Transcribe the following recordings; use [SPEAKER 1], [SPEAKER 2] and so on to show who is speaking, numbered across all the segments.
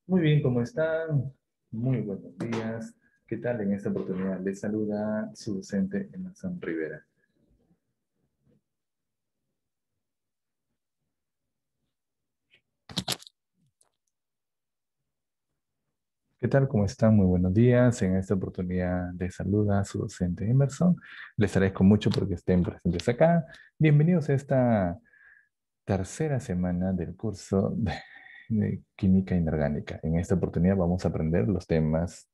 [SPEAKER 1] Muy bien, ¿cómo están? Muy buenos días. ¿Qué tal? En esta oportunidad les saluda su docente Emerson Rivera. ¿Qué tal? ¿Cómo están? Muy buenos días. En esta oportunidad les saluda su docente Emerson. Les agradezco mucho porque estén presentes acá. Bienvenidos a esta tercera semana del curso de Química Inorgánica. En esta oportunidad vamos a aprender los temas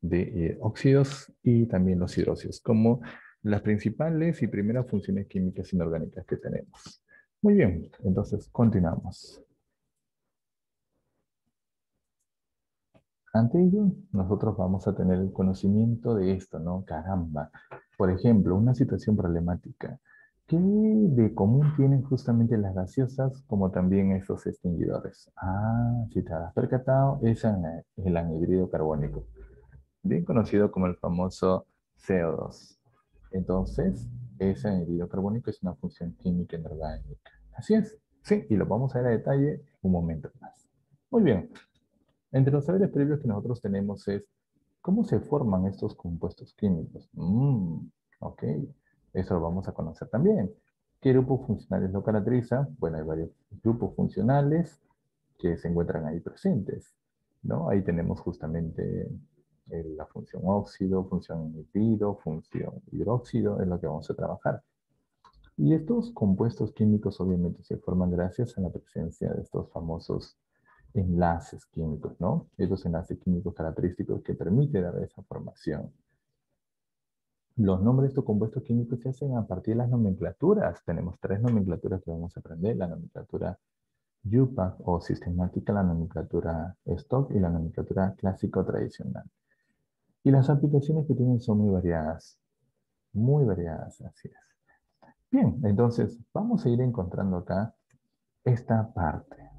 [SPEAKER 1] de óxidos y también los hidróxidos, como las principales y primeras funciones químicas inorgánicas que tenemos. Muy bien, entonces continuamos. Ante ello, nosotros vamos a tener el conocimiento de esto, ¿no? Caramba. Por ejemplo, una situación problemática. ¿Qué de común tienen justamente las gaseosas como también esos extinguidores? Ah, si te has percatado, es el anhídrido carbónico, bien conocido como el famoso CO2. Entonces, ese anhídrido carbónico es una función química inorgánica. Así es, sí, y lo vamos a ver a detalle un momento más. Muy bien. Entre los saberes previos que nosotros tenemos es cómo se forman estos compuestos químicos. Ok, eso lo vamos a conocer también. ¿Qué grupos funcionales lo caracteriza? Bueno, hay varios grupos funcionales que se encuentran ahí presentes, ¿no? Ahí tenemos justamente la función óxido, función nitrido, función hidróxido, es lo que vamos a trabajar. Y estos compuestos químicos obviamente se forman gracias a la presencia de estos famosos enlaces químicos, ¿no? Esos enlaces químicos característicos que permiten dar esa formación. Los nombres de estos compuestos químicos se hacen a partir de las nomenclaturas. Tenemos tres nomenclaturas que vamos a aprender. La nomenclatura UPAC o sistemática, la nomenclatura Stock y la nomenclatura clásico tradicional. Y las aplicaciones que tienen son muy variadas, así es. Bien, entonces vamos a ir encontrando acá esta parte.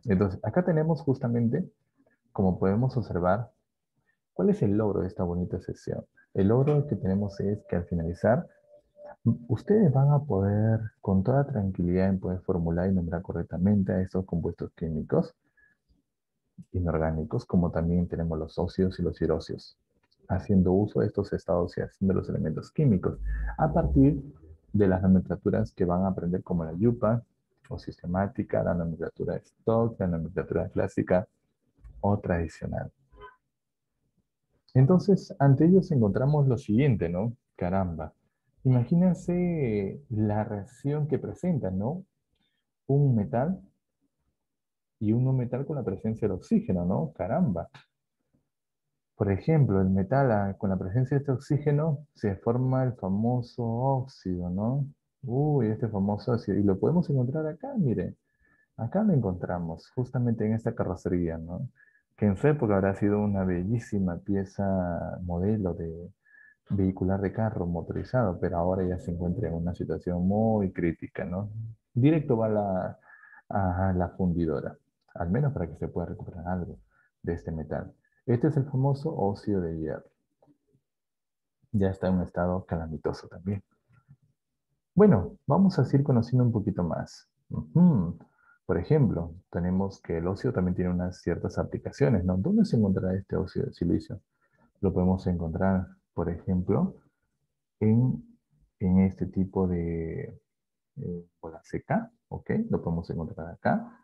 [SPEAKER 1] Entonces, acá tenemos justamente, como podemos observar, ¿cuál es el logro de esta bonita sesión? El logro que tenemos es que al finalizar, ustedes van a poder con toda tranquilidad en poder formular y nombrar correctamente a estos compuestos químicos inorgánicos, como también tenemos los óxidos y los hidróxidos, haciendo uso de estos estados y de los elementos químicos, a partir de las nomenclaturas que van a aprender como la YUPA o sistemática, la nomenclatura stock, la nomenclatura clásica o tradicional. Entonces, ante ellos encontramos lo siguiente, ¿no? Caramba. Imagínense la reacción que presenta, ¿no? Un metal y un no metal con la presencia del oxígeno, ¿no? Caramba. Por ejemplo, el metal con la presencia de este oxígeno se forma el famoso óxido, ¿no? Uy, este famoso óxido. Y lo podemos encontrar acá, mire. Acá lo encontramos, justamente en esta carrocería, ¿no? Que en su época habrá sido una bellísima pieza modelo de vehicular de carro motorizado, pero ahora ya se encuentra en una situación muy crítica, ¿no? Directo va a la fundidora, al menos para que se pueda recuperar algo de este metal. Este es el famoso óxido de hierro. Ya está en un estado calamitoso también. Bueno, vamos a seguir conociendo un poquito más. Por ejemplo, tenemos que el óxido también tiene unas ciertas aplicaciones, ¿no? ¿Dónde se encontrará este óxido de silicio? Lo podemos encontrar, por ejemplo, en, en este tipo de bola seca, ¿ok? Lo podemos encontrar acá.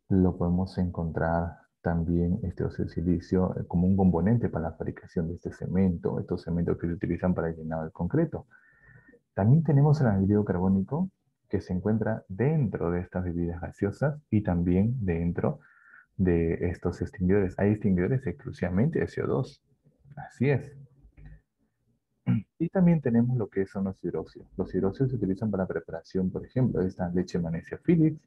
[SPEAKER 1] Lo podemos encontrar también este óxido de silicio como un componente para la fabricación de este cemento, estos cementos que se utilizan para el llenado del concreto. También tenemos el anhídrido carbónico que se encuentra dentro de estas bebidas gaseosas y también dentro de estos extinguidores. Hay extinguidores exclusivamente de CO2. Así es. Y también tenemos lo que son los hidróxidos. Los hidróxidos se utilizan para preparación, por ejemplo, de esta leche magnesia Phillips,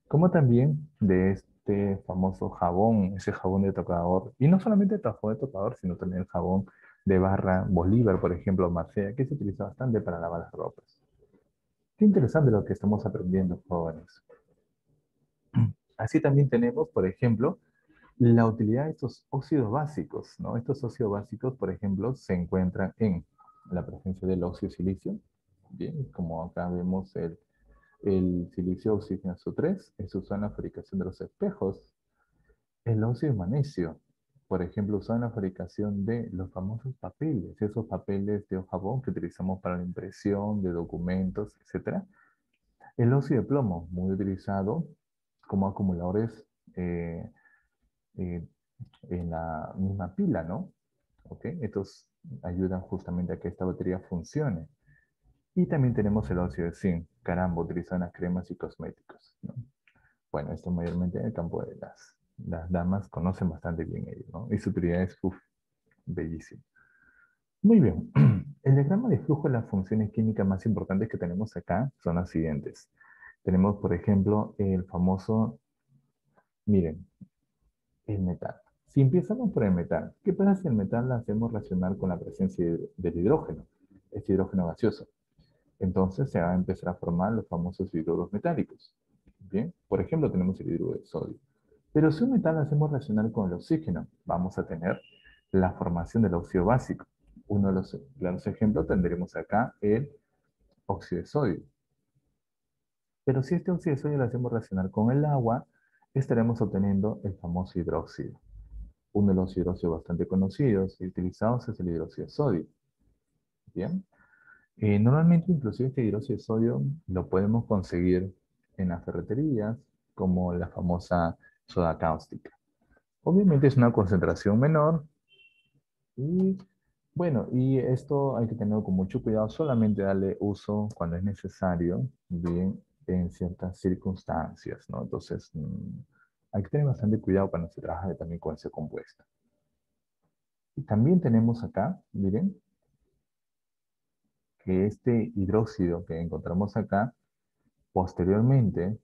[SPEAKER 1] como también de este famoso jabón, ese jabón de tocador. Y no solamente el jabón de tocador, sino también el jabón de barra Bolívar, por ejemplo, Marcea, que se utiliza bastante para lavar las ropas. Qué interesante lo que estamos aprendiendo, jóvenes. Así también tenemos, por ejemplo, la utilidad de estos óxidos básicos, ¿no? Estos óxidos básicos, por ejemplo, se encuentran en la presencia del óxido de silicio. Bien, como acá vemos el silicio oxígeno 3 es usado en la fabricación de los espejos. El óxido de magnesio, por ejemplo, usado en la fabricación de los famosos papeles, esos papeles de hoja que utilizamos para la impresión de documentos, etcétera. El óxido de plomo, muy utilizado como acumuladores eh, eh, en la misma pila, ¿no? ¿Ok? Estos ayudan justamente a que esta batería funcione. Y también tenemos el óxido de zinc, caramba, utilizado en las cremas y cosméticos, ¿no? Bueno, esto mayormente en el campo de las damas conocen bastante bien ello, ¿no? Y su utilidad es, uf, bellísima. Muy bien. El diagrama de flujo de las funciones químicas más importantes que tenemos acá son las siguientes. Tenemos, por ejemplo, el famoso, miren, el metal. Si empezamos por el metal, ¿qué pasa si el metal lo hacemos relacionar con la presencia del hidrógeno? Este hidrógeno gaseoso. Entonces se va a empezar a formar los famosos hidruros metálicos. Bien, por ejemplo, tenemos el hidruro de sodio. Pero si un metal lo hacemos reaccionar con el oxígeno, vamos a tener la formación del óxido básico. Uno de los claros ejemplos tendremos acá el óxido de sodio. Pero si este óxido de sodio lo hacemos reaccionar con el agua, estaremos obteniendo el famoso hidróxido. Uno de los hidróxidos bastante conocidos y utilizados es el hidróxido de sodio. Bien. Normalmente, inclusive este hidróxido de sodio lo podemos conseguir en las ferreterías, como la famosa soda cáustica. Obviamente es una concentración menor y bueno, y esto hay que tenerlo con mucho cuidado, solamente darle uso cuando es necesario, bien, en ciertas circunstancias, ¿no? Entonces, hay que tener bastante cuidado cuando se trabaja también con ese compuesto. Y también tenemos acá, miren, que este hidróxido que encontramos acá, posteriormente,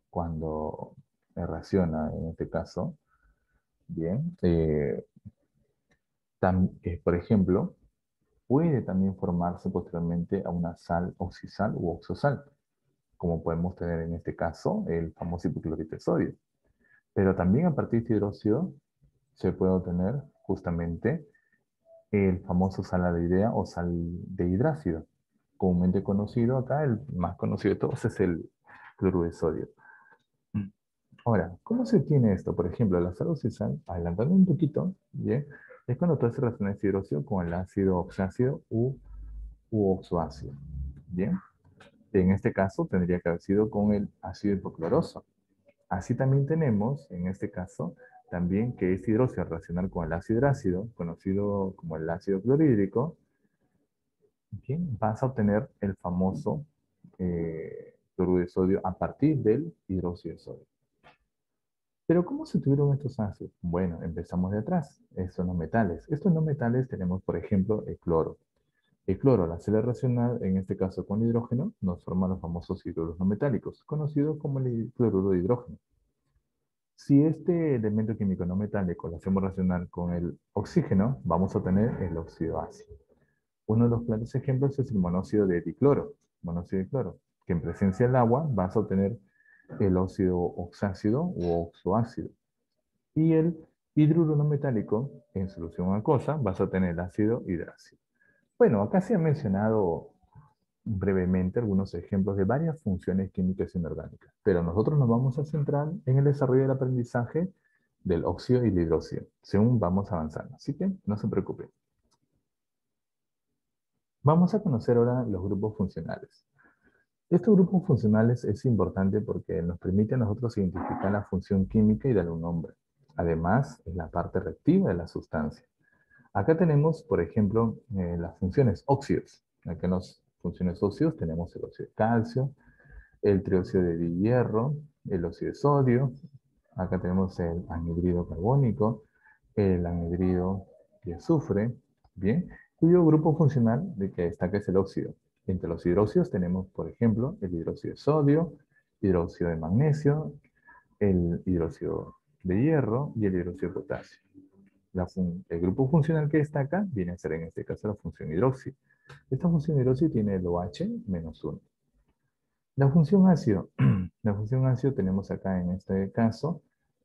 [SPEAKER 1] cuando reacciona, en este caso, bien, por ejemplo, puede también formarse posteriormente a una sal oxisal u oxosal, como podemos tener en este caso el famoso hipoclorito de sodio. Pero también a partir de este hidróxido se puede obtener justamente el famoso saladehidrea o sal de hidrácido, comúnmente conocido acá, el más conocido de todos es el cloruro de sodio. Ahora, ¿cómo se tiene esto? Por ejemplo, la sal oxisal, adelantando un poquito, ¿bien? Es cuando tú haces reacción este hidróxido con el ácido oxácido u oxoácido, ¿bien? En este caso tendría que haber sido con el ácido hipocloroso. Así también tenemos, en este caso, también que este hidróxido al reaccionar con el ácido ácido, conocido como el ácido clorhídrico, ¿bien? Vas a obtener el famoso cloruro de sodio a partir del hidróxido de sodio. Pero ¿cómo se tuvieron estos ácidos? Bueno, empezamos de atrás. Estos no metales. Estos no metales tenemos, por ejemplo, el cloro. El cloro, la hacerle reaccionar, en este caso con hidrógeno, nos forma los famosos hidruros no metálicos, conocidos como el cloruro de hidrógeno. Si este elemento químico no metálico lo hacemos reaccionar con el oxígeno, vamos a obtener el óxido ácido. Uno de los claros ejemplos es el monóxido de dicloro, monóxido de cloro, que en presencia del agua vas a obtener el óxido oxácido u oxoácido. Y el hidruro no metálico, en solución acuosa, vas a obtener el ácido hidrácido. Bueno, acá se han mencionado brevemente algunos ejemplos de varias funciones químicas inorgánicas, pero nosotros nos vamos a centrar en el desarrollo del aprendizaje del óxido y el hidróxido, según vamos avanzando. Así que no se preocupen. Vamos a conocer ahora los grupos funcionales. Estos grupos funcionales es importante porque nos permite a nosotros identificar la función química y darle un nombre. Además, es la parte reactiva de la sustancia. Acá tenemos, por ejemplo, las funciones óxidos. Acá en las funciones óxidos tenemos el óxido de calcio, el trióxido de hierro, el óxido de sodio. Acá tenemos el anhidrido carbónico, el anhidrido de azufre, ¿bien? Cuyo grupo funcional de que destaca es el óxido. Entre los hidróxidos tenemos, por ejemplo, el hidróxido de sodio, hidróxido de magnesio, el hidróxido de hierro y el hidróxido de potasio. El grupo funcional que destaca viene a ser en este caso la función hidróxido. Esta función hidróxido tiene el OH menos 1. La función ácido. La función ácido tenemos acá en este caso,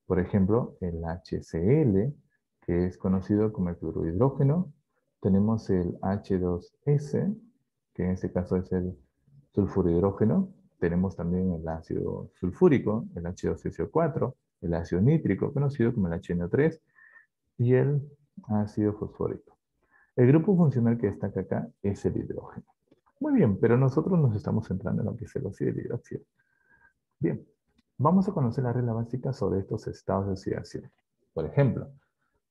[SPEAKER 1] por ejemplo, el HCl, que es conocido como el clorohidrógeno. Tenemos el H2S, que en este caso es el sulfuro hidrógeno. Tenemos también el ácido sulfúrico, el H2SO4. el ácido nítrico, conocido como el HNO3, y el ácido fosfórico. El grupo funcional que destaca acá es el hidrógeno. Muy bien, pero nosotros nos estamos centrando en lo que es el óxido y el hidróxido. Bien, vamos a conocer la regla básica sobre estos estados de oxidación. Por ejemplo,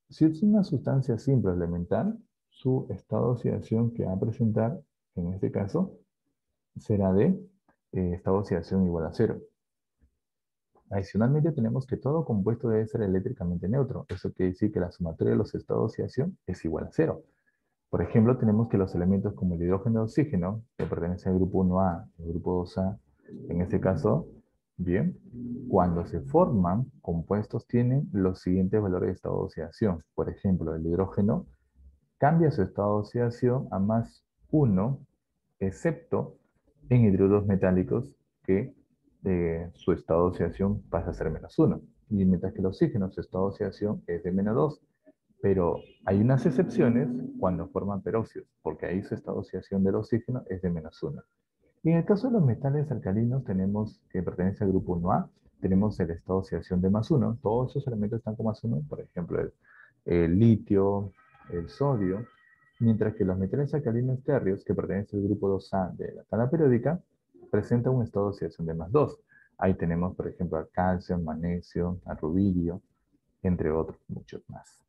[SPEAKER 1] si es una sustancia simple o elemental, su estado de oxidación que va a presentar, en este caso, será de estado de oxidación igual a cero. Adicionalmente, tenemos que todo compuesto debe ser eléctricamente neutro. Eso quiere decir que la sumatoria de los estados de oxidación es igual a cero. Por ejemplo, tenemos que los elementos como el hidrógeno y el oxígeno, que pertenecen al grupo 1A y al grupo 2A, en este caso, bien, cuando se forman compuestos tienen los siguientes valores de estado de oxidación. Por ejemplo, el hidrógeno cambia su estado de oxidación a +1, excepto en hidruros metálicos que su estado de oxidación pasa a ser -1. Y mientras que el oxígeno, su estado de oxidación es de -2. Pero hay unas excepciones cuando forman peróxidos, porque ahí su estado de oxidación del oxígeno es de -1. Y en el caso de los metales alcalinos, tenemos que pertenece al grupo 1A, tenemos el estado de oxidación de +1. Todos esos elementos están con +1, por ejemplo, el litio, el sodio, mientras que los metales alcalinos térreos, que pertenecen al grupo 2A de la tabla periódica, presentan un estado de oxidación de +2. Ahí tenemos, por ejemplo, al calcio, al magnesio, al rubidio, entre otros, muchos más.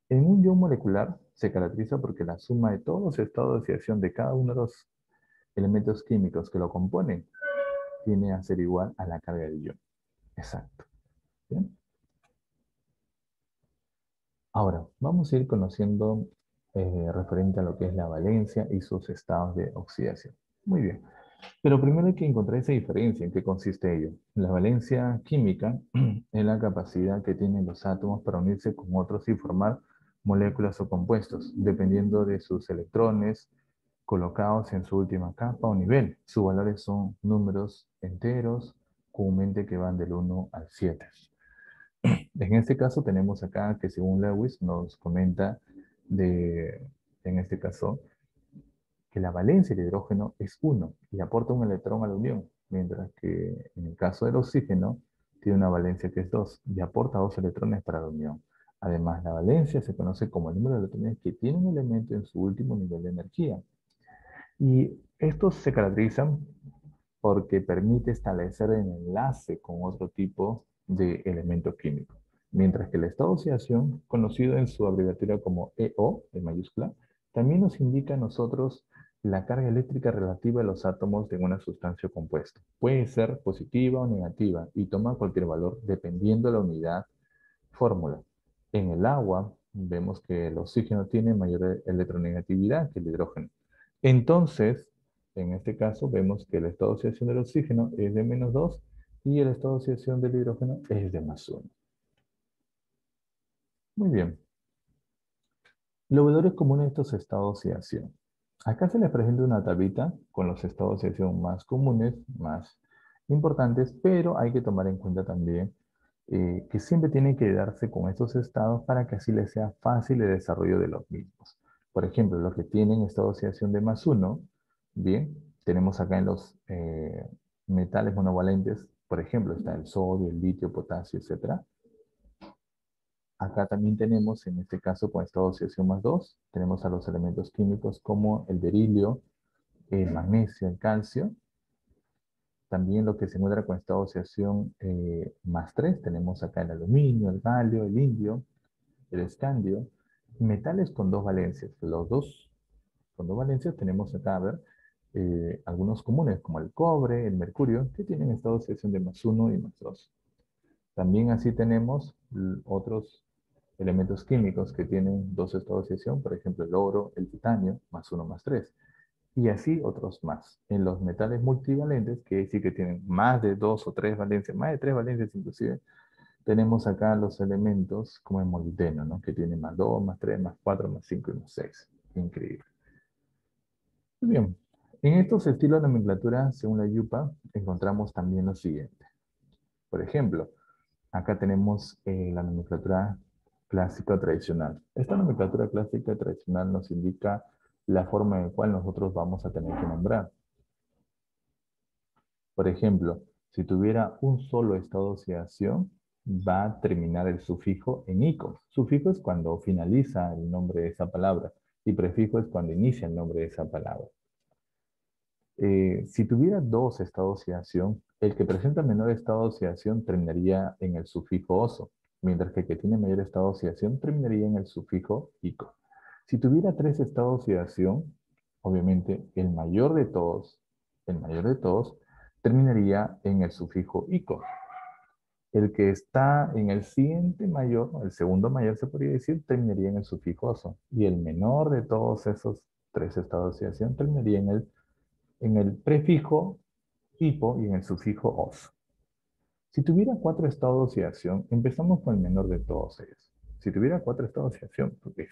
[SPEAKER 1] En un ion molecular se caracteriza porque la suma de todos los estados de oxidación de cada uno de los elementos químicos que lo componen tiene a ser igual a la carga del ion. Exacto. ¿Bien? Ahora, vamos a ir conociendo referente a lo que es la valencia y sus estados de oxidación. Muy bien. Pero primero hay que encontrar esa diferencia, en qué consiste ello. La valencia química es la capacidad que tienen los átomos para unirse con otros y formar moléculas o compuestos, dependiendo de sus electrones colocados en su última capa o nivel. Sus valores son números enteros, comúnmente que van del 1 al 7. En este caso tenemos acá que según Lewis nos comenta en este caso, que la valencia del hidrógeno es 1 y aporta un electrón a la unión, mientras que en el caso del oxígeno tiene una valencia que es 2 y aporta 2 electrones para la unión. Además, la valencia se conoce como el número de electrones que tiene un elemento en su último nivel de energía. Y estos se caracterizan porque permite establecer el enlace con otro tipo de elemento químico. Mientras que el estado de oxidación, conocido en su abreviatura como EO, en mayúscula, también nos indica a nosotros la carga eléctrica relativa de los átomos de una sustancia compuesta. Puede ser positiva o negativa y toma cualquier valor dependiendo de la unidad fórmula. En el agua vemos que el oxígeno tiene mayor electronegatividad que el hidrógeno. Entonces, en este caso vemos que el estado de oxidación del oxígeno es de -2 y el estado de oxidación del hidrógeno es de +1. Muy bien. Los valores comunes de estos estados de oxidación. Acá se les presenta una tablita con los estados de oxidación más comunes, más importantes, pero hay que tomar en cuenta también que siempre tienen que darse con estos estados para que así les sea fácil el desarrollo de los mismos. Por ejemplo, los que tienen estado de oxidación de +1, bien, tenemos acá en los metales monovalentes, por ejemplo, está el sodio, el litio, potasio, etcétera. Acá también tenemos, en este caso, con estado de oxidación +2, tenemos a los elementos químicos como el berilio, el magnesio, el calcio. También lo que se encuentra con estado de oxidación +3, tenemos acá el aluminio, el galio, el indio, el escandio. Metales con dos valencias. Los dos con dos valencias tenemos acá, a ver, algunos comunes como el cobre, el mercurio, que tienen estado de oxidación de +1 y +2. También así tenemos otros elementos químicos que tienen dos estados de oxidación, por ejemplo el oro, el titanio, +1, +3. Y así otros más. En los metales multivalentes, que sí que tienen más de dos o tres valencias, más de tres valencias inclusive, tenemos acá los elementos como el molibdeno, ¿no? Que tiene +2, +3, +4, +5 y +6. Increíble. Muy bien. En estos estilos de nomenclatura, según la YUPA, encontramos también lo siguiente. Por ejemplo, acá tenemos la nomenclatura clásica tradicional. Esta nomenclatura clásica tradicional nos indica la forma en la cual nosotros vamos a tener que nombrar. Por ejemplo, si tuviera un solo estado de oxidación, va a terminar el sufijo en ico. Sufijo es cuando finaliza el nombre de esa palabra y prefijo es cuando inicia el nombre de esa palabra. Si tuviera dos estados de oxidación, el que presenta menor estado de oxidación terminaría en el sufijo oso, mientras que el que tiene mayor estado de oxidación terminaría en el sufijo ico. Si tuviera tres estados de oxidación, obviamente el mayor de todos, terminaría en el sufijo ico. El que está en el siguiente mayor, el segundo mayor se podría decir, terminaría en el sufijo oso. Y el menor de todos esos tres estados de oxidación terminaría en el prefijo hipo y en el sufijo os. Si tuviera cuatro estados de oxidación, empezamos con el menor de todos ellos. Si tuviera cuatro estados de oxidación, porque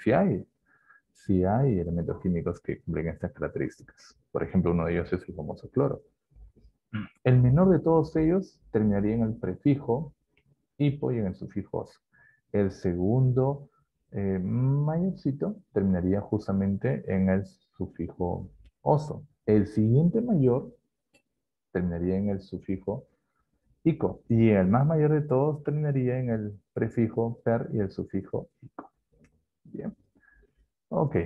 [SPEAKER 1] si hay elementos químicos que cumplen estas características. Por ejemplo, uno de ellos es el famoso cloro. El menor de todos ellos terminaría en el prefijo hipo y en el sufijo os. El segundo mayorcito terminaría justamente en el sufijo oso. El siguiente mayor terminaría en el sufijo ico. Y el más mayor de todos terminaría en el prefijo per y el sufijo ico. Bien. Ok.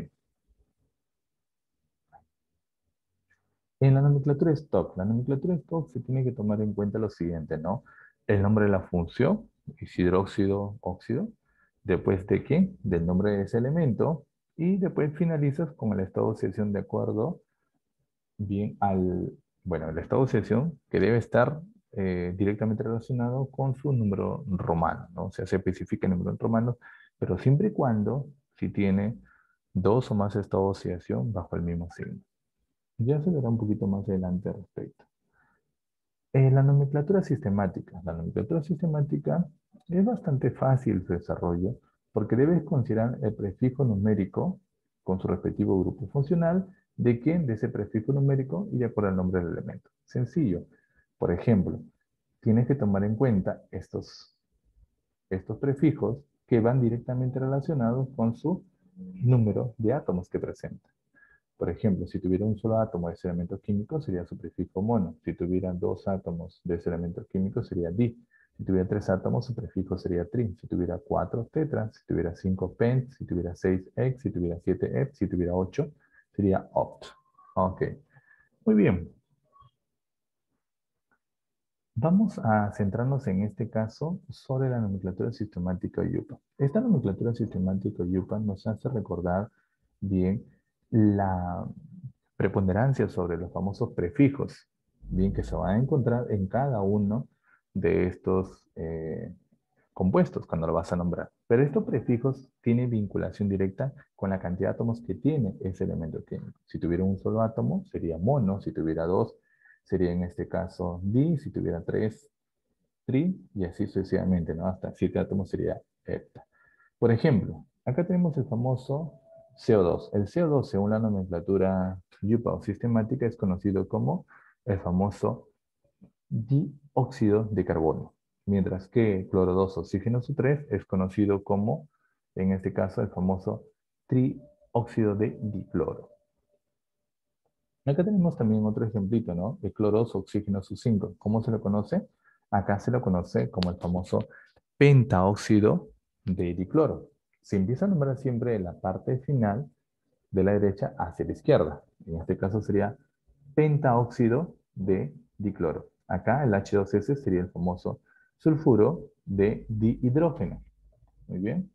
[SPEAKER 1] En la nomenclatura stock, la nomenclatura stock se tiene que tomar en cuenta lo siguiente, ¿no? El nombre de la función, es hidróxido, óxido. Después de qué? Del nombre de ese elemento. Y después finalizas con el estado de oxidación de acuerdo bien bueno, el estado de oxidación que debe estar directamente relacionado con su número romano, ¿no? O sea, se especifica el número en romano, pero siempre y cuando si tiene dos o más estados de oxidación bajo el mismo signo. Ya se verá un poquito más adelante al respecto. La nomenclatura sistemática. La nomenclatura sistemática es bastante fácil su desarrollo porque debes considerar el prefijo numérico con su respectivo grupo funcional de quién, de ese prefijo numérico y de acuerdo al nombre del elemento. Sencillo. Por ejemplo, tienes que tomar en cuenta estos prefijos que van directamente relacionados con su número de átomos que presenta. Por ejemplo, si tuviera un solo átomo de ese elemento químico, sería su prefijo mono. Si tuviera dos átomos de ese elemento químico, sería di. Si tuviera tres átomos, su prefijo sería tri. Si tuviera cuatro, tetra. Si tuviera cinco, pent. Si tuviera seis, ex. Si tuviera siete, ep. Si tuviera ocho, sería opt. Ok, muy bien. Vamos a centrarnos en este caso sobre la nomenclatura sistemática UPA. Esta nomenclatura sistemática UPA nos hace recordar bien la preponderancia sobre los famosos prefijos, bien que se van a encontrar en cada uno de estos compuestos cuando lo vas a nombrar. Pero estos prefijos tienen vinculación directa con la cantidad de átomos que tiene ese elemento químico. Si tuviera un solo átomo, sería mono. Si tuviera dos, sería en este caso di. Si tuviera tres, tri. Y así sucesivamente, ¿no? Hasta siete átomos sería hepta. Por ejemplo, acá tenemos el famoso CO2. El CO2, según la nomenclatura UPA o sistemática, es conocido como el famoso dióxido de carbono, mientras que cloro 2 oxígeno su 3 es conocido como, en este caso, el famoso trióxido de dicloro. Acá tenemos también otro ejemplito, ¿no? El cloro 2 oxígeno su 5. ¿Cómo se lo conoce? Acá se lo conoce como el famoso pentaóxido de dicloro. Se empieza a nombrar siempre la parte final de la derecha hacia la izquierda. En este caso sería pentaóxido de dicloro. Acá el H2S sería el famoso sulfuro de dihidrógeno. Muy bien.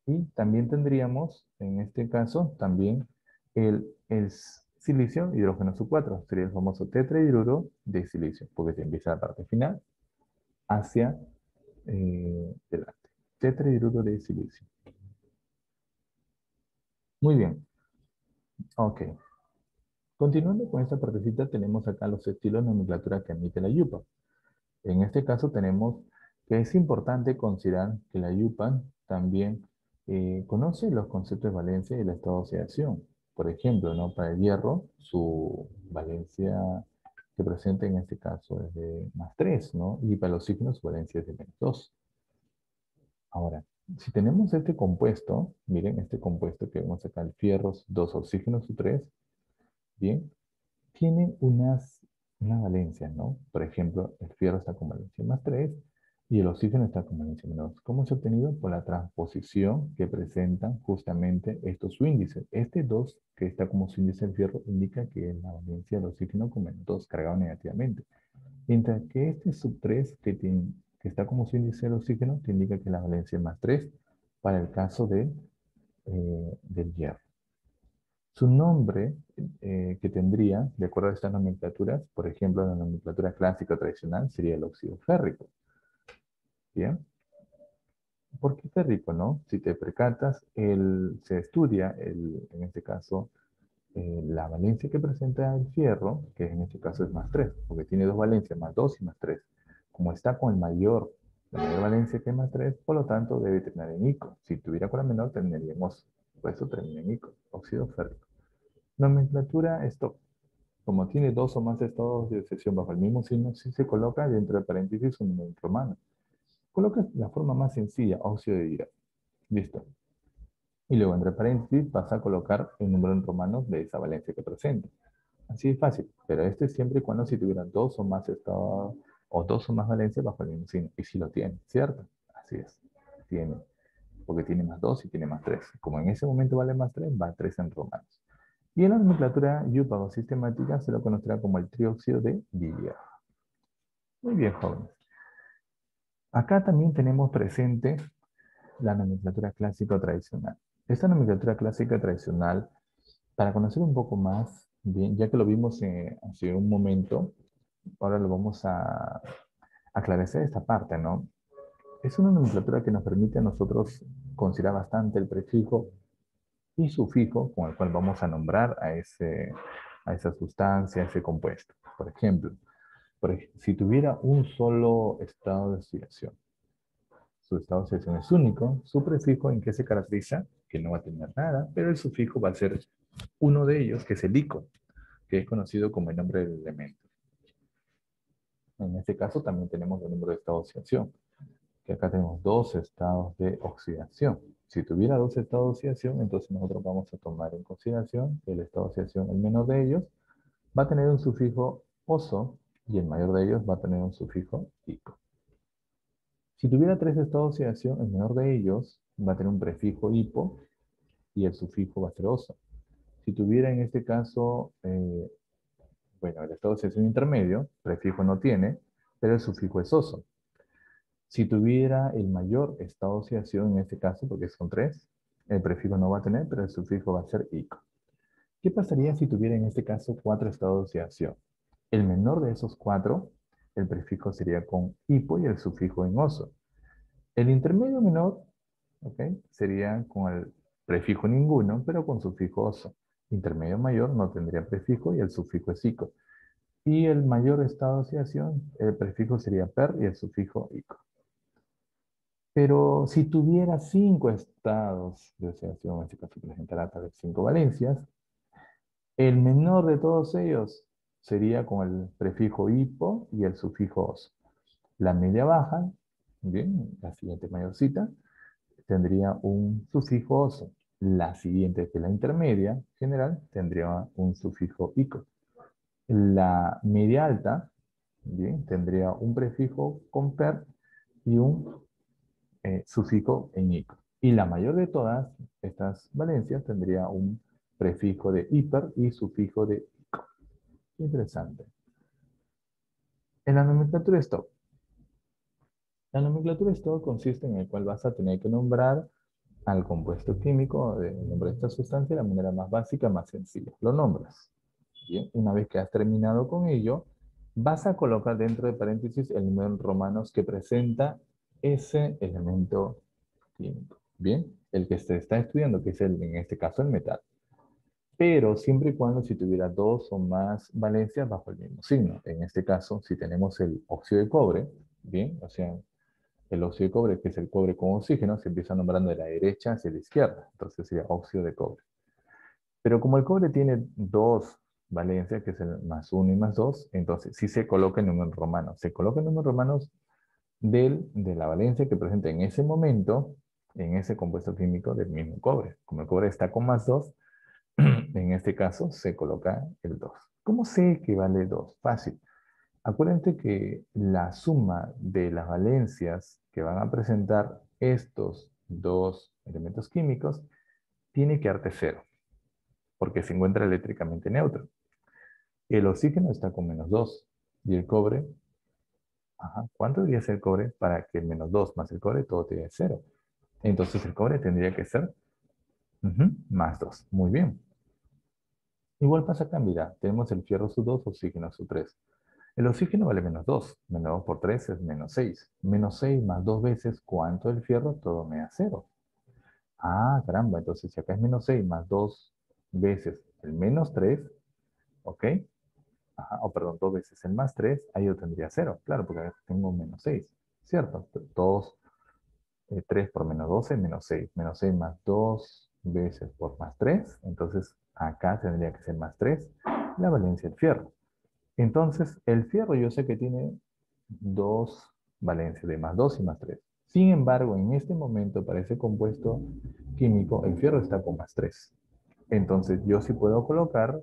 [SPEAKER 1] Y también tendríamos, en este caso, también el silicio hidrógeno sub 4. Sería el famoso tetrahidruro de silicio, porque se empieza la parte final hacia delante. Tetrahidruro de silicio. Muy bien. Ok. Continuando con esta partecita, tenemos acá los estilos de nomenclatura que admite la IUPAC. En este caso tenemos que es importante considerar que la IUPAC también conoce los conceptos de valencia y el estado de oxidación. Por ejemplo, ¿no? Para el hierro, su valencia que presenta en este caso es de +3, ¿no? Y para los oxígenos su valencia es de -2. Ahora, si tenemos este compuesto, miren este compuesto que vemos acá, el fierro, 2 oxígenos, su 3, bien, tiene unas valencias, ¿no? Por ejemplo, el fierro está con valencia +3 y el oxígeno está con valencia menor. ¿Cómo se ha obtenido? Por la transposición que presentan justamente estos índices. Este 2 que está como su índice el fierro, indica que es la valencia del oxígeno con menos 2, cargado negativamente. Mientras que este sub 3 que está como su índice del oxígeno, te indica que la valencia es más 3 para el caso del hierro. Su nombre que tendría, de acuerdo a estas nomenclaturas, por ejemplo, la nomenclatura clásica tradicional sería el óxido férrico. ¿Bien? ¿Por qué férrico, no? Si te percatas, se estudia, en este caso, la valencia que presenta el fierro, que en este caso es más 3, porque tiene dos valencias, más 2 y más 3. Como está con la mayor valencia que es más 3, por lo tanto debe terminar en ico. Si tuviera con la menor, terminaría en oso. Por eso termina en ico, óxido férrico. Nomenclatura stop. Como tiene dos o más estados de oxidación bajo el mismo signo, si se coloca dentro de paréntesis un número romano. Coloca la forma más sencilla, óxido de hierro. Listo. Y luego entre paréntesis vas a colocar el número en romanos de esa valencia que presenta. Así es fácil, pero este es siempre y cuando si tuviera dos o más estados o dos o más valencias bajo el mismo signo. Y si lo tiene, ¿cierto? Así es. Tiene, porque tiene más 2 y tiene más 3. Como en ese momento vale más 3, va 3 en romanos. Y en la nomenclatura yúpago sistemática se lo conocerá como el trióxido de hierro. Muy bien, jóvenes. Acá también tenemos presente la nomenclatura clásica o tradicional. Esta nomenclatura clásica tradicional, para conocer un poco más, bien, ya que lo vimos hace un momento, ahora lo vamos a aclarecer esta parte, ¿no? Es una nomenclatura que nos permite a nosotros considerar bastante el prefijo y sufijo con el cual vamos a nombrar a esa sustancia, a ese compuesto. Por ejemplo, si tuviera un solo estado de oxidación, su estado de oxidación es único, su prefijo en qué se caracteriza, que no va a tener nada, pero el sufijo va a ser uno de ellos, que es el ico, que es conocido como el nombre del elemento. En este caso también tenemos el número de estado de oxidación, que acá tenemos dos estados de oxidación. Si tuviera dos estados de oxidación, entonces nosotros vamos a tomar en consideración el estado de oxidación, el menor de ellos, va a tener un sufijo oso y el mayor de ellos va a tener un sufijo ico. Si tuviera tres estados de oxidación, el menor de ellos va a tener un prefijo hipo y el sufijo va a ser oso. Si tuviera en este caso, bueno, el estado de oxidación intermedio, prefijo no tiene, pero el sufijo es oso. Si tuviera el mayor estado de oxidación, en este caso, porque son tres, el prefijo no va a tener, pero el sufijo va a ser ico. ¿Qué pasaría si tuviera en este caso cuatro estados de oxidación? El menor de esos cuatro, el prefijo sería con hipo y el sufijo en oso. El intermedio menor, ¿ok? Sería con el prefijo ninguno, pero con sufijo oso. Intermedio mayor no tendría prefijo y el sufijo es ico. Y el mayor estado de oxidación, el prefijo sería per y el sufijo ico. Pero si tuviera cinco estados de oxidación, en este caso presentará tal vez cinco valencias, el menor de todos ellos sería con el prefijo hipo y el sufijo oso. La media baja, bien, la siguiente mayorcita, tendría un sufijo oso. La siguiente, que es la intermedia general, tendría un sufijo ico. La media alta, bien, tendría un prefijo con per y un sufijo en ico. Y la mayor de todas estas valencias tendría un prefijo de hiper y sufijo de ico. Interesante. En la nomenclatura stop. La nomenclatura stop consiste en el cual vas a tener que nombrar al compuesto químico del nombre de esta sustancia de la manera más básica, más sencilla. Lo nombras. Bien, una vez que has terminado con ello, vas a colocar dentro de paréntesis el número en romanos que presenta ese elemento químico. Bien, el que se está estudiando, que es en este caso el metal. Pero siempre y cuando si tuviera dos o más valencias bajo el mismo signo. En este caso, si tenemos el óxido de cobre, bien, o sea, el óxido de cobre, que es el cobre con oxígeno, se empieza nombrando de la derecha hacia la izquierda. Entonces sería óxido de cobre. Pero como el cobre tiene dos valencias, que es el más uno y más dos, entonces sí se coloca en números romanos. Se coloca en números romanos de la valencia que presenta en ese momento, en ese compuesto químico del mismo cobre. Como el cobre está con más dos, en este caso se coloca el 2. ¿Cómo sé que vale 2? Fácil. Acuérdense que la suma de las valencias que van a presentar estos dos elementos químicos tiene que darte cero, porque se encuentra eléctricamente neutro. El oxígeno está con -2 y el cobre, ajá, ¿cuánto debería ser el cobre para que el -2 más el cobre todo te dé cero? Entonces el cobre tendría que ser +2. Muy bien. Igual pasa acá, mira, tenemos el fierro su 2, oxígeno su 3. El oxígeno vale -2. -2 por 3 es -6. -6 más 2 veces, ¿cuánto el fierro? Todo me da cero. Ah, caramba, entonces si acá es -6 más 2 veces el -3, ¿ok? Ajá, o perdón, 2 veces el +3, ahí yo tendría cero. Claro, porque acá tengo -6, ¿cierto? 2, 3 por -12, -6. -6 más 2 veces por +3, entonces acá tendría que ser +3, la valencia del fierro. Entonces, el fierro yo sé que tiene dos valencias de +2 y +3. Sin embargo, en este momento, para ese compuesto químico, el fierro está con +3. Entonces, yo sí puedo colocar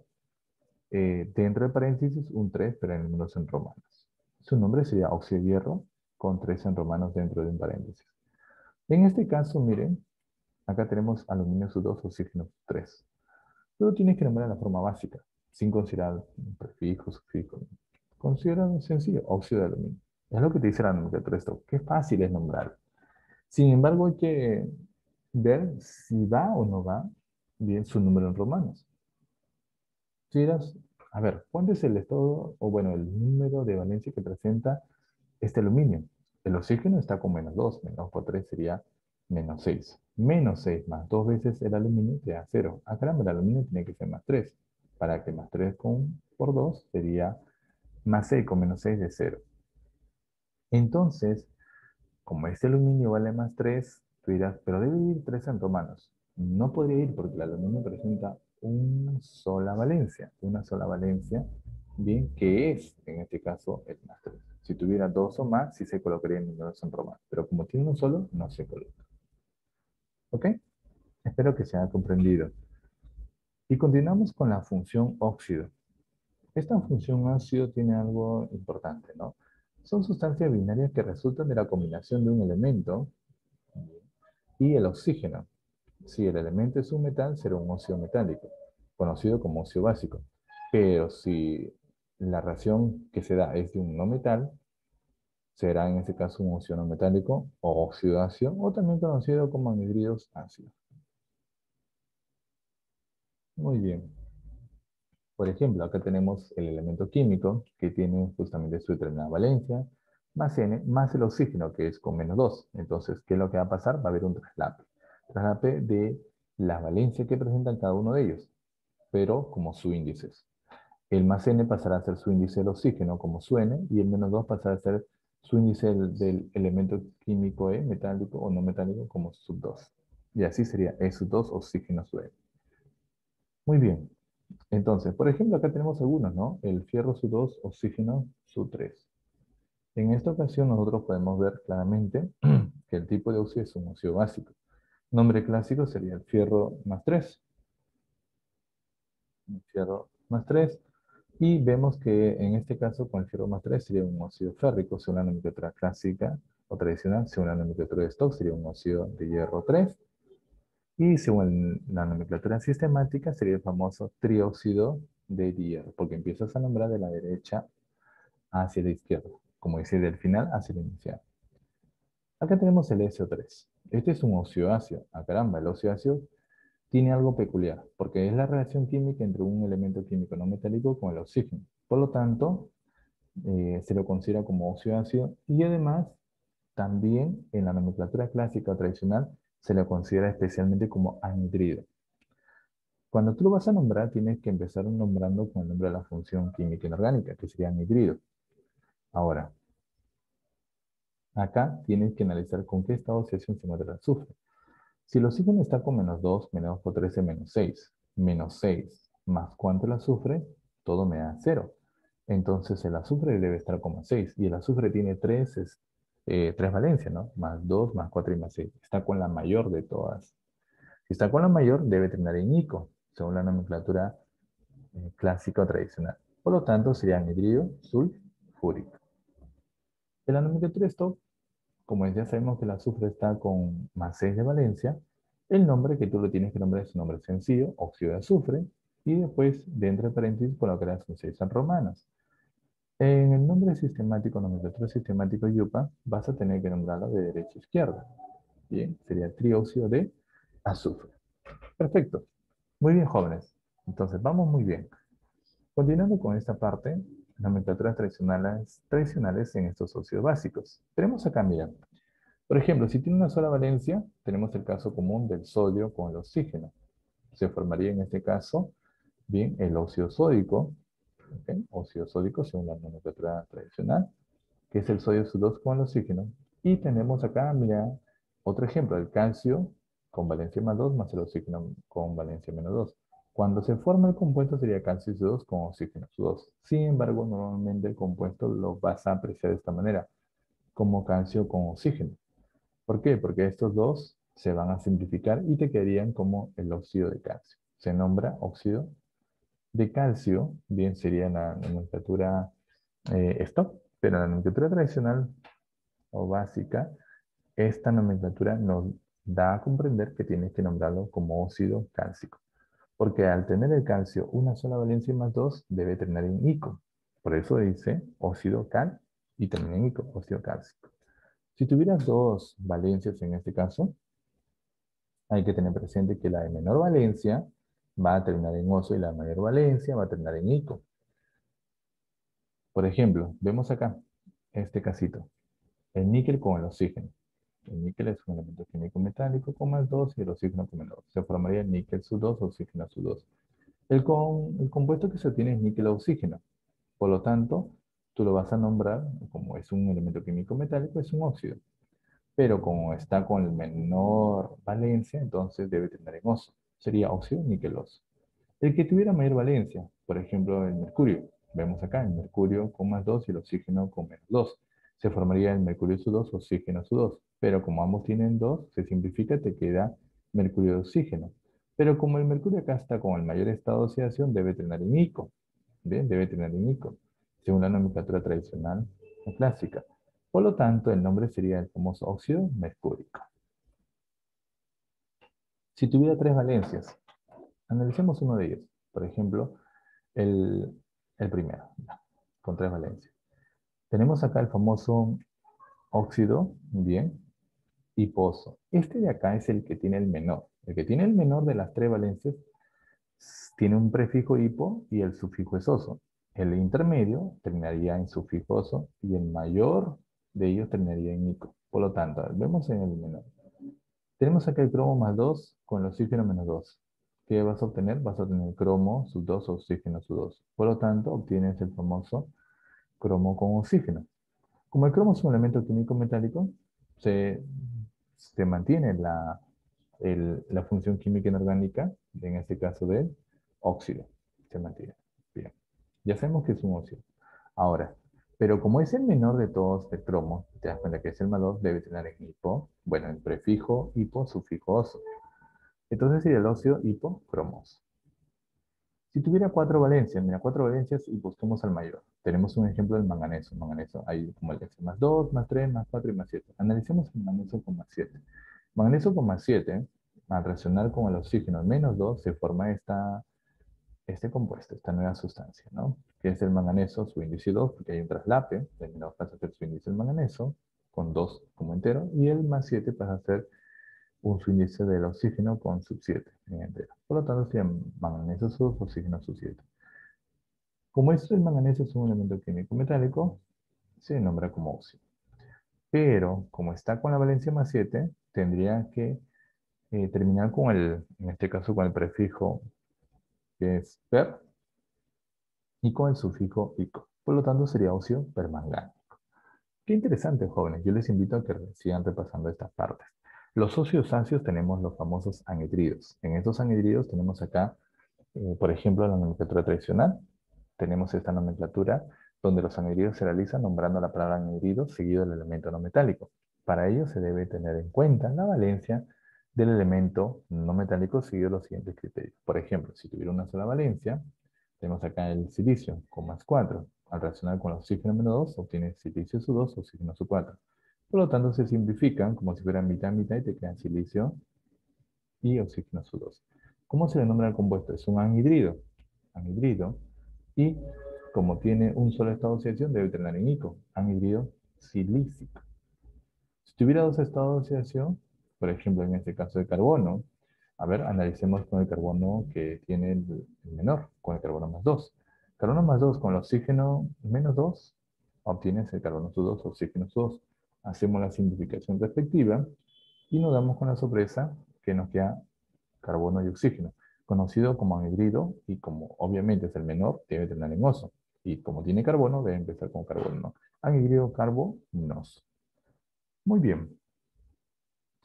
[SPEAKER 1] dentro de paréntesis un 3, pero en números en romanos. Su nombre sería óxido de hierro con 3 en romanos dentro de un paréntesis. En este caso, miren, acá tenemos aluminio Su2, oxígeno Su3. Pero tienes que nombrar la forma básica, sin considerar un prefijo, sufijo. Considera sencillo, óxido de aluminio. Es lo que te dice la nomenclatura esto. Qué fácil es nombrar. Sin embargo, hay que ver si va o no va bien su número en romanos. Si dirás, a ver, ¿cuánto es el estado, o bueno, el número de valencia que presenta este aluminio? El oxígeno está con -2, -2 por 3 sería -6. -6 más 2 veces el aluminio te da 0. Ah, caramba, el aluminio tiene que ser +3. Para que +3 por 2 sería +6 con -6 de 0. Entonces, como este aluminio vale +3, tú dirás, pero debe ir 3 en romanos. No podría ir porque el aluminio presenta una sola valencia, bien, que es, en este caso, el +3. Si tuviera dos o más, sí se colocaría en números en romanos, pero como tiene uno solo, no se coloca. ¿Ok? Espero que se haya comprendido. Y continuamos con la función óxido. Esta función óxido tiene algo importante, ¿no? Son sustancias binarias que resultan de la combinación de un elemento y el oxígeno. Si el elemento es un metal, será un óxido metálico, conocido como óxido básico. Pero si la reacción que se da es de un no metal, será en este caso un óxido no metálico o óxido ácido, o también conocido como anhidridos ácidos. Muy bien. Por ejemplo, acá tenemos el elemento químico que tiene justamente su determinada valencia, más N, más el oxígeno que es con -2. Entonces, ¿qué es lo que va a pasar? Va a haber un traslape. Traslape de la valencia que presentan cada uno de ellos, pero como su índices. El más N pasará a ser su índice del oxígeno como su N, y el -2 pasará a ser su índice del elemento químico E, metálico o no metálico, como sub 2. Y así sería E sub 2, oxígeno sub N. Muy bien. Entonces, por ejemplo, acá tenemos algunos, ¿no? El fierro Su2, oxígeno Su3. En esta ocasión nosotros podemos ver claramente que el tipo de óxido es un óxido básico. Nombre clásico sería el fierro +3. El fierro +3. Y vemos que en este caso con el fierro +3 sería un óxido férrico, según la nomenclatura clásica o tradicional. Según la nomenclatura de Stock sería un óxido de hierro 3. Y según la nomenclatura sistemática sería el famoso trióxido de hierro, porque empiezas a nombrar de la derecha hacia la izquierda, como dice del final hacia el inicial. Acá tenemos el SO3. Este es un óxido ácido. Ah, caramba, el óxido ácido tiene algo peculiar, porque es la reacción química entre un elemento químico no metálico con el oxígeno. Por lo tanto, se lo considera como óxido ácido y además también en la nomenclatura clásica o tradicional se lo considera especialmente como anhidrido. Cuando tú lo vas a nombrar, tienes que empezar nombrando con el nombre de la función química inorgánica, que sería anhidrido. Ahora, acá tienes que analizar con qué estado de oxidación se encuentra el azufre. Si el oxígeno está con -2, -2 por 13, -6. -6 más cuánto el azufre, todo me da 0. Entonces el azufre debe estar con +6. Y el azufre tiene 3 valencias, ¿no? +2, +4 y +6. Está con la mayor de todas. Si está con la mayor, debe terminar en ico, según la nomenclatura clásica o tradicional. Por lo tanto, sería anhidrido, sulf, sulfúrico. En la nomenclatura stop, como ya sabemos que el azufre está con más 6 de valencia, el nombre que tú lo tienes que nombrar es un nombre sencillo, óxido de azufre, y después, dentro de paréntesis, colocarás sus 6 en romanas. En el nombre sistemático, nomenclatura sistemático yupa, vas a tener que nombrarlo de derecha a izquierda. Bien, sería trióxido de azufre. Perfecto. Muy bien, jóvenes. Entonces, vamos muy bien. Continuando con esta parte, nomenclaturas tradicionales en estos óxidos básicos. Tenemos acá, mira, por ejemplo, si tiene una sola valencia, tenemos el caso común del sodio con el oxígeno. Se formaría en este caso, bien, el óxido sódico, ¿ok? Óxido sódico según la nomenclatura tradicional, que es el sodio SO2 con el oxígeno. Y tenemos acá, mira, otro ejemplo, el calcio con valencia más 2 más el oxígeno con valencia menos 2. Cuando se forma el compuesto sería calcio SO2 con oxígeno SO2. Sin embargo, normalmente el compuesto lo vas a apreciar de esta manera, como calcio con oxígeno. ¿Por qué? Porque estos dos se van a simplificar y te quedarían como el óxido de calcio. Se nombra óxido de calcio, bien sería en la nomenclatura stop, pero en la nomenclatura tradicional o básica, esta nomenclatura nos da a comprender que tienes que nombrarlo como óxido cálcico. Porque al tener el calcio una sola valencia más 2, debe terminar en ico. Por eso dice óxido cal y termina en ico, óxido cálcico. Si tuvieras dos valencias en este caso, hay que tener presente que la de menor valencia va a terminar en oso y la de mayor valencia va a terminar en ico. Por ejemplo, vemos acá este casito, el níquel con el oxígeno. El níquel es un elemento químico metálico con más 2 y el oxígeno con menos 2. Se formaría el níquel SU2, oxígeno SU2. El compuesto que se obtiene es níquel-oxígeno. Por lo tanto, tú lo vas a nombrar, como es un elemento químico metálico, es un óxido. Pero como está con el menor valencia, entonces debe tener en oso. Sería óxido níqueloso. El que tuviera mayor valencia, por ejemplo, el mercurio. Vemos acá el mercurio con más 2 y el oxígeno con menos 2. Se formaría el mercurio SU2, oxígeno SU2. Pero como ambos tienen 2, se simplifica, te queda mercurio de oxígeno. Pero como el mercurio acá está con el mayor estado de oxidación, debe tener un ico. Bien, debe tener un ico, según la nomenclatura tradicional o clásica. Por lo tanto, el nombre sería el famoso óxido mercúrico. Si tuviera tres valencias, analicemos uno de ellos. Por ejemplo, el, el primero, con tres valencias. Tenemos acá el famoso óxido, bien, hiposo. Este de acá es el que tiene el menor. El que tiene el menor de las tres valencias tiene un prefijo hipo y el sufijo es oso. El intermedio terminaría en sufijo oso y el mayor de ellos terminaría en ico. Por lo tanto, vemos en el menor. Tenemos acá el cromo más 2 con el oxígeno menos 2. ¿Qué vas a obtener? Vas a obtener cromo sub 2 oxígeno sub 2. Por lo tanto, obtienes el famoso cromo con oxígeno. Como el cromo es un elemento químico metálico, se, se mantiene la función química inorgánica, en este caso del óxido. Se mantiene. Bien. Ya sabemos que es un óxido. Ahora, pero como es el menor de todos el cromo, te das cuenta que es el menor, debe tener en hipo, bueno, el prefijo hipo, sufijo oso. Entonces sería el óxido hipocromoso. Si tuviera cuatro valencias, mira, cuatro valencias y busquemos al mayor. Tenemos un ejemplo del manganeso. Manganeso hay como el más 2, más 3, más 4 y más 7. Analicemos el manganeso con más 7. Manganeso con más 7, al reaccionar con el oxígeno menos 2, se forma este compuesto, esta nueva sustancia, ¿no? Que es el manganeso, su índice 2, porque hay un traslape, el menos pasa a ser su índice del manganeso, con 2 como entero, y el más 7 pasa a ser un subíndice del oxígeno con sub 7 en entero. Por lo tanto, sería manganeso sub, oxígeno sub 7. Como esto, el manganeso es un elemento químico metálico, se nombra como óxido. Pero, como está con la valencia más 7, tendría que terminar con en este caso, con el prefijo que es per y con el sufijo ico. Por lo tanto, sería óxido permangánico. Qué interesante, jóvenes. Yo les invito a que sigan repasando estas partes. Los óxidos ácidos tenemos los famosos anhidridos. En estos anhidridos tenemos acá, por ejemplo, la nomenclatura tradicional. Tenemos esta nomenclatura donde los anhidridos se realizan nombrando la palabra anhidrido seguido del elemento no metálico. Para ello se debe tener en cuenta la valencia del elemento no metálico seguido de los siguientes criterios. Por ejemplo, si tuviera una sola valencia, tenemos acá el silicio con más 4, Al reaccionar con el oxígeno -2, obtienes silicio SU2, oxígeno SU4. Por lo tanto, se simplifican como si fueran mitad, mitad y te quedan silicio y oxígeno SU2. ¿Cómo se le nombra al compuesto? Es un anhidrido. Anhidrido. Y como tiene un solo estado de oxidación, debe tener en ICO. Anhidrido silícico. Si tuviera dos estados de oxidación, por ejemplo, en este caso de carbono, a ver, analicemos con el carbono que tiene el menor, con el carbono +2. Carbono +2 con el oxígeno -2, obtienes el carbono SU2, oxígeno SU2. Hacemos la simplificación respectiva y nos damos con la sorpresa que nos queda carbono y oxígeno, conocido como anhidrido, y como obviamente es el menor, debe tener en oso. Y como tiene carbono, debe empezar con carbono. Anhidrido carbonos. Muy bien.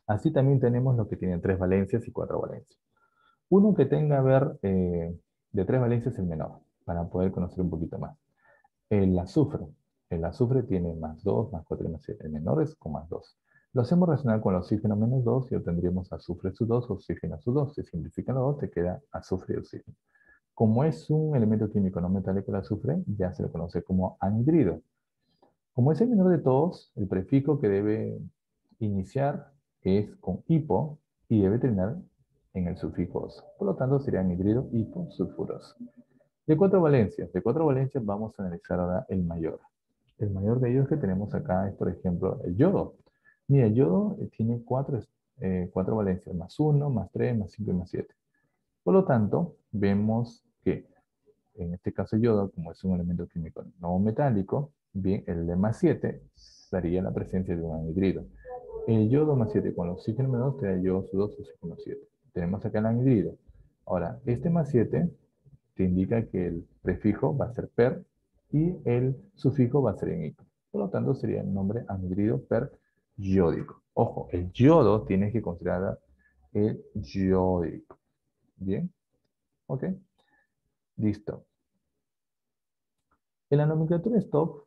[SPEAKER 1] Así también tenemos los que tienen 3 valencias y 4 valencias. Uno que tenga, a ver, de 3 valencias es el menor, para poder conocer un poquito más. El azufre. El azufre tiene +2, +4 y +7. El menor es con +2. Lo hacemos relacionar con el oxígeno -2 y obtendríamos azufre SU2, oxígeno SU2. Se simplifican los dos, te queda azufre y oxígeno. Como es un elemento químico no metálico el azufre, ya se le conoce como anhidrido. Como es el menor de todos, el prefijo que debe iniciar es con hipo y debe terminar en el sufijo oso. Por lo tanto, sería anhidrido hiposulfuroso. De cuatro valencias vamos a analizar ahora el mayor. El mayor de ellos que tenemos acá es, por ejemplo, el yodo. Mira, el yodo tiene cuatro valencias, +1, +3, +5 y +7. Por lo tanto, vemos que en este caso el yodo, como es un elemento químico no metálico, bien, el de +7 sería la presencia de un anhidrido. El yodo +7 con el oxígeno -2 te da yodo SU2, oxígeno 7. Tenemos acá el anhidrido. Ahora, este +7 te indica que el prefijo va a ser per y el sufijo va a ser en ico. Por lo tanto, sería el nombre anhidrido periódico. Ojo, el yodo tienes que considerar el yódico. ¿Bien? ¿Ok? Listo. En la nomenclatura stop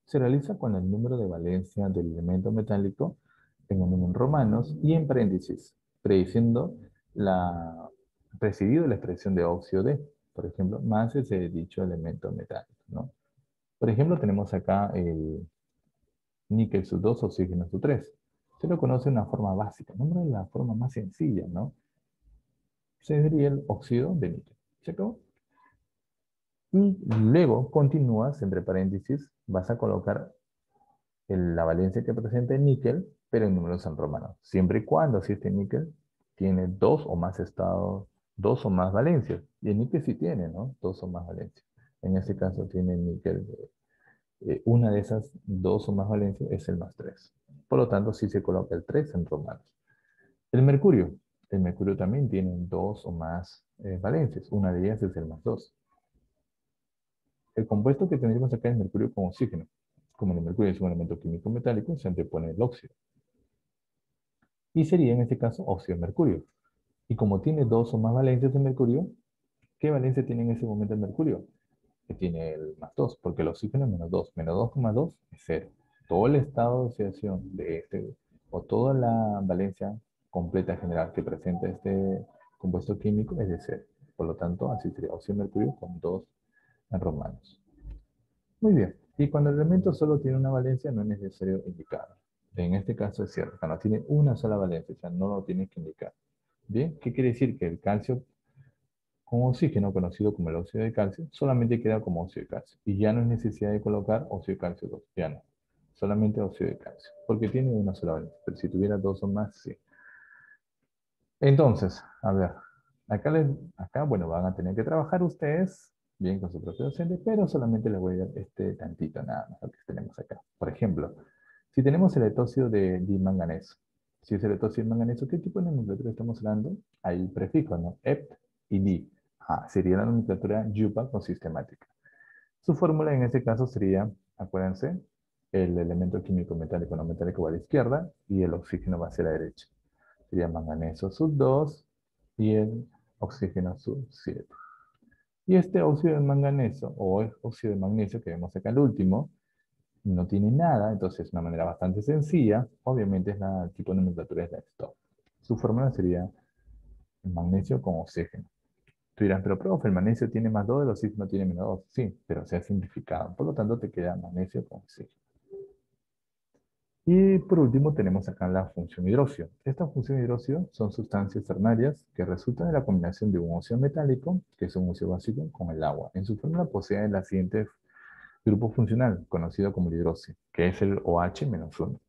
[SPEAKER 1] se realiza con el número de valencia del elemento metálico en un número romanos y en paréntesis, prediciendo presidido la expresión de óxido de, por ejemplo, más ese dicho elemento metálico, ¿no? Por ejemplo, tenemos acá el níquel SU2, oxígeno SU3. Se lo conoce de una forma básica, no es la forma más sencilla, ¿no? Sería el óxido de níquel. ¿Se acabó? Y luego continúas, entre paréntesis, vas a colocar la valencia que presenta el níquel, pero en números en romanos. Siempre y cuando si este níquel tiene dos o más estados, dos o más valencias. Y el níquel sí tiene, ¿no? Dos o más valencias. En este caso tiene el níquel, una de esas dos o más valencias es el +3. Por lo tanto, sí se coloca el 3 en romanos. El mercurio. El mercurio también tiene dos o más valencias. Una de ellas es el +2. El compuesto que tendríamos acá es mercurio con oxígeno. Como el mercurio es un elemento químico metálico, se antepone el óxido. Y sería en este caso óxido de mercurio. Y como tiene dos o más valencias de mercurio, ¿qué valencia tiene en ese momento el mercurio? Que tiene el +2, porque el oxígeno es -2. -2,2 es 0. Todo el estado de oxidación de este, o toda la valencia completa general que presenta este compuesto químico es de 0. Por lo tanto, así sería óxido de mercurio con 2 en romanos. Muy bien. Y cuando el elemento solo tiene una valencia, no es necesario indicarlo. En este caso es cierto. Cuando tiene una sola valencia, o sea, no lo tienes que indicar. Bien, ¿qué quiere decir? Que el calcio con oxígeno, conocido como el óxido de calcio, solamente queda como óxido de calcio. Y ya no es necesidad de colocar óxido de calcio 2, ya no. Solamente óxido de calcio, porque tiene una sola valencia. Pero si tuviera dos o más, sí. Entonces, a ver, acá, bueno, van a tener que trabajar ustedes bien con su propio docente, pero solamente les voy a dar este tantito nada más lo que tenemos acá. Por ejemplo, si tenemos el etóxido de dimanganeso, si es el etóxido de manganeso, ¿qué tipo de nomenclatura estamos hablando? Hay prefijos, ¿no? Ept y di. Ah, sería la nomenclatura yupa con sistemática. Su fórmula en este caso sería, acuérdense, el elemento químico metálico no metálico va a la izquierda y el oxígeno va hacia la derecha. Sería manganeso sub 2 y el oxígeno sub 7. Y este óxido de manganeso o óxido de magnesio que vemos acá al último, no tiene nada, entonces es una manera bastante sencilla. Obviamente es la tipo de nomenclatura es la stop. Su fórmula sería magnesio con oxígeno. Tú dirás, pero profe, el magnesio tiene más 2, el oxígeno tiene menos 2. Sí, pero se ha simplificado. Por lo tanto, te queda magnesio con oxígeno. Y por último tenemos acá la función hidróxido. Esta función hidróxido son sustancias ternarias que resultan de la combinación de un óxido metálico, que es un óxido básico, con el agua. En su fórmula posee el siguiente grupo funcional, conocido como el hidróxido, que es el OH-1.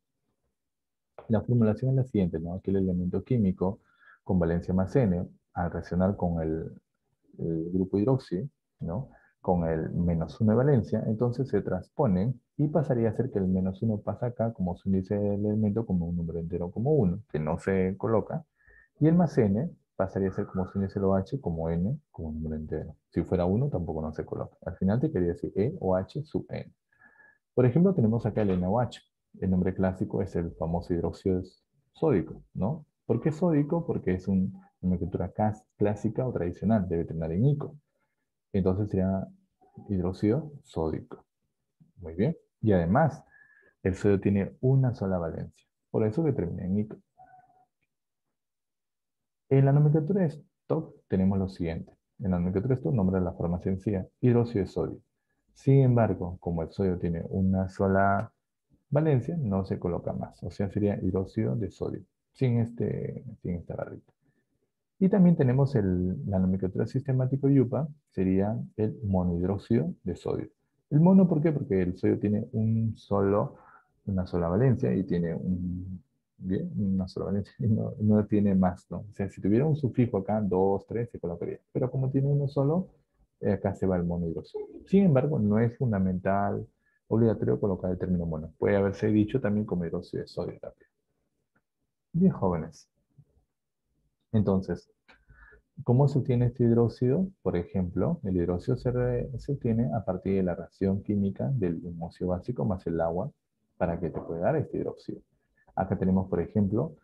[SPEAKER 1] La formulación es la siguiente, ¿no? Aquí el elemento químico con valencia más N, al reaccionar con el grupo hidroxi, ¿no? Con el -1 de valencia, entonces se transponen y pasaría a ser que el -1 pasa acá como se dice el elemento como un número entero como 1, que no se coloca, y el más n pasaría a ser como se dice el OH como n como un número entero. Si fuera 1 tampoco no se coloca. Al final te quería decir E o H sub n. Por ejemplo, tenemos acá el NaOH. El nombre clásico es el famoso hidróxido sódico, ¿no? ¿Por qué sódico? Porque es una nomenclatura clásica o tradicional, debe terminar en ico. Entonces sería hidróxido sódico. Muy bien. Y además, el sodio tiene una sola valencia. Por eso que termina en ico. En la nomenclatura de Stock tenemos lo siguiente. En la nomenclatura de Stock nombra la forma sencilla, hidróxido de sodio. Sin embargo, como el sodio tiene una sola valencia, no se coloca más. O sea, sería hidróxido de sodio, sin esta barrita. Y también tenemos la nomenclatura sistemática yupa, sería el monohidróxido de sodio. El mono, ¿por qué? Porque el sodio tiene una sola valencia y tiene una sola valencia y no tiene más, ¿no? O sea, si tuviera un sufijo acá, 2, 3, se colocaría. Pero como tiene uno solo, acá se va el monohidróxido. Sin embargo, no es fundamental, obligatorio colocar el término mono. Puede haberse dicho también como hidróxido de sodio también. Bien, jóvenes. Entonces, ¿cómo se obtiene este hidróxido? Por ejemplo, el hidróxido se obtiene a partir de la reacción química del óxido básico más el agua para que te pueda dar este hidróxido. Acá tenemos, por ejemplo,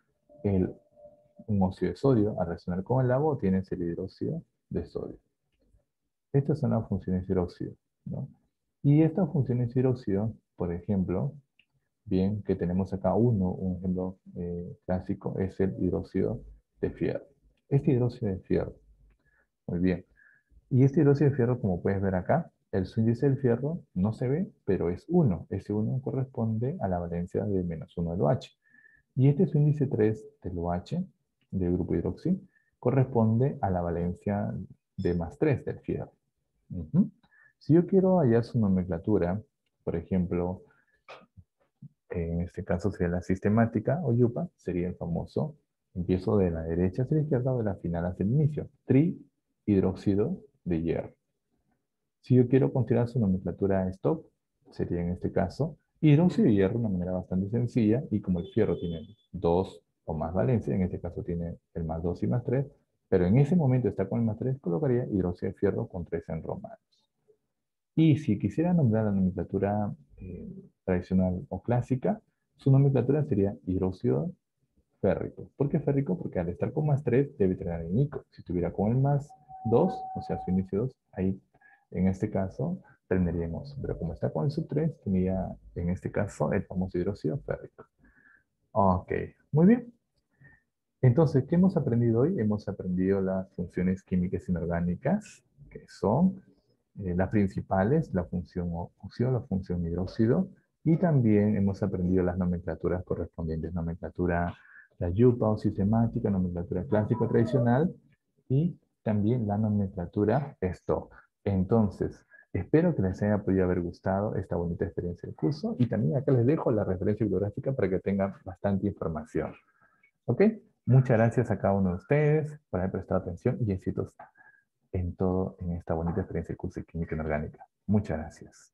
[SPEAKER 1] un óxido de sodio. Al reaccionar con el agua obtienes el hidróxido de sodio. Estas son las funciones de hidróxido, ¿no? Y estas funciones de hidróxido, por ejemplo, bien, que tenemos acá un ejemplo clásico, es el hidróxido de fierro. Este hidróxido de fierro, muy bien. Y este hidróxido de fierro, como puedes ver acá, su índice del fierro no se ve, pero es 1. Ese 1 corresponde a la valencia de -1 del OH. Y este su índice 3 del OH, del grupo hidroxi, corresponde a la valencia de +3 del fierro. Ujú. Si yo quiero hallar su nomenclatura, por ejemplo, en este caso sería la sistemática o yupa, sería el famoso, empiezo de la derecha hacia la izquierda o de la final hacia el inicio, trihidróxido de hierro. Si yo quiero considerar su nomenclatura stop, sería en este caso hidróxido de hierro de una manera bastante sencilla, y como el fierro tiene 2 o más valencias, en este caso tiene el +2 y +3, pero en ese momento está con el +3, colocaría hidróxido de fierro con 3 en romanos. Y si quisiera nombrar la nomenclatura tradicional o clásica, su nomenclatura sería hidróxido férrico. ¿Por qué férrico? Porque al estar con +3 debe tener el nico. Si estuviera con el +2, o sea, su inicio 2, ahí en este caso tendría en oso. Pero como está con el sub 3, tendría en este caso el famoso hidróxido férrico. Ok, muy bien. Entonces, ¿qué hemos aprendido hoy? Hemos aprendido las funciones químicas inorgánicas, que son las principales, la función óxido, la función hidróxido, y también hemos aprendido las nomenclaturas correspondientes, nomenclatura la yupa o sistemática, nomenclatura clásica tradicional, y también la nomenclatura esto. Entonces, espero que les haya podido haber gustado esta bonita experiencia del curso, y también acá les dejo la referencia bibliográfica para que tengan bastante información. ¿Ok? Muchas gracias a cada uno de ustedes por haber prestado atención y éxitos en todo en esta bonita experiencia de curso de química inorgánica. Muchas gracias.